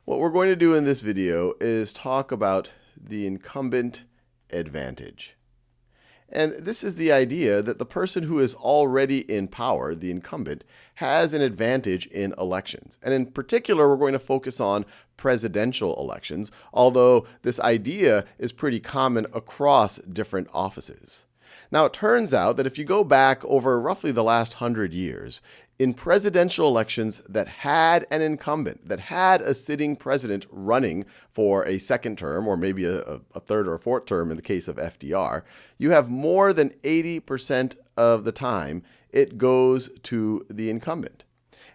What we're going to do in this video is talk about the incumbent advantage. And this is the idea that the person who is already in power, the incumbent, has an advantage in elections. And in particular, we're going to focus on presidential elections, although this idea is pretty common across different offices. Now, it turns out that if you go back over roughly the last 100 years, in presidential elections that had an incumbent, that had a sitting president running for a second term, or maybe a third or a fourth term in the case of FDR, you have more than 80% of the time it goes to the incumbent.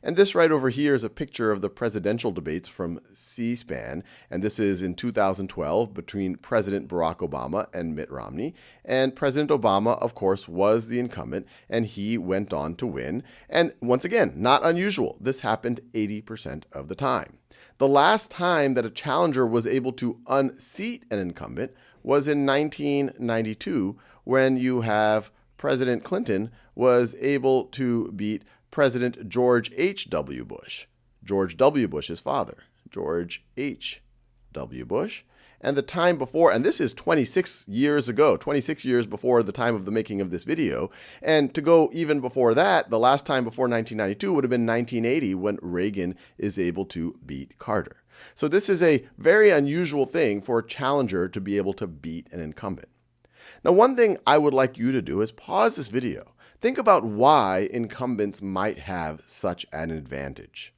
And this right over here is a picture of the presidential debates from C-SPAN. And this is in 2012 between President Barack Obama and Mitt Romney. And President Obama, of course, was the incumbent, and he went on to win. And once again, not unusual. This happened 80% of the time. The last time that a challenger was able to unseat an incumbent was in 1992, when you have President Clinton was able to beat President George H.W. Bush, George W. Bush's father, George H.W. Bush. And the time before, and this is 26 years ago, 26 years before the time of the making of this video. And to go even before that, the last time before 1992 would have been 1980, when Reagan is able to beat Carter. So this is a very unusual thing for a challenger to be able to beat an incumbent. Now, one thing I would like you to do is pause this video. Think about why incumbents might have such an advantage.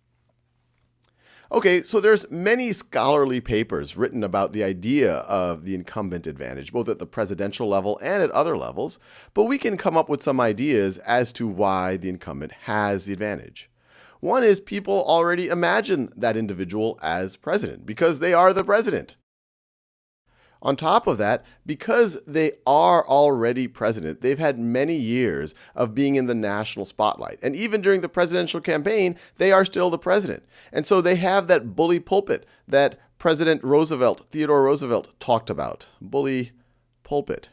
Okay, so there's many scholarly papers written about the idea of the incumbent advantage, both at the presidential level and at other levels, but we can come up with some ideas as to why the incumbent has the advantage. One is people already imagine that individual as president because they are the president. On top of that, because they are already president, they've had many years of being in the national spotlight. And even during the presidential campaign, they are still the president. And so they have that bully pulpit that Theodore Roosevelt talked about, bully pulpit,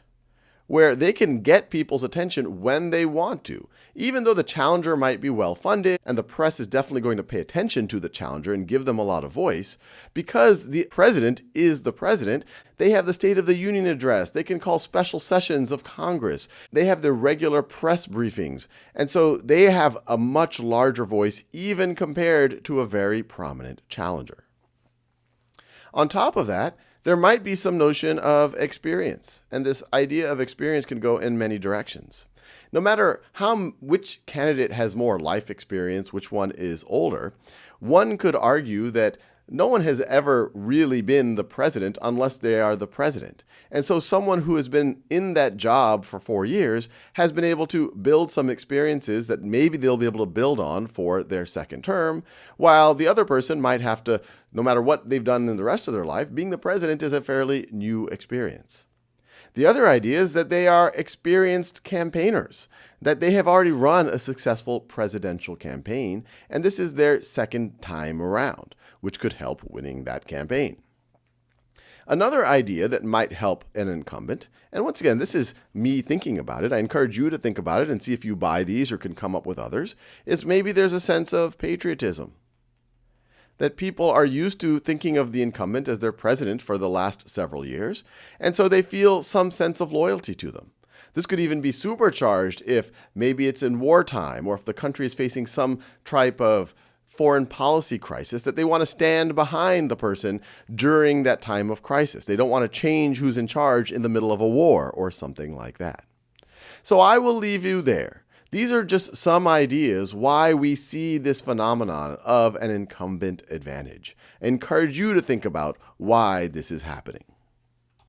where they can get people's attention when they want to. Even though the challenger might be well-funded, and the press is definitely going to pay attention to the challenger and give them a lot of voice, because the president is the president, they have the State of the Union address. They can call special sessions of Congress. They have their regular press briefings. And so they have a much larger voice, even compared to a very prominent challenger. On top of that, there might be some notion of experience, and this idea of experience can go in many directions. No matter which candidate has more life experience, which one is older, one could argue that no one has ever really been the president unless they are the president. And so someone who has been in that job for 4 years has been able to build some experiences that maybe they'll be able to build on for their second term, while the other person might have to, no matter what they've done in the rest of their life, being the president is a fairly new experience. The other idea is that they are experienced campaigners, that they have already run a successful presidential campaign, and this is their second time around, which could help winning that campaign. Another idea that might help an incumbent, and once again, this is me thinking about it, I encourage you to think about it and see if you buy these or can come up with others, is maybe there's a sense of patriotism. That people are used to thinking of the incumbent as their president for the last several years, and so they feel some sense of loyalty to them. This could even be supercharged if maybe it's in wartime, or if the country is facing some type of foreign policy crisis, that they want to stand behind the person during that time of crisis. They don't want to change who's in charge in the middle of a war or something like that. So I will leave you there. These are just some ideas why we see this phenomenon of an incumbent advantage. I encourage you to think about why this is happening.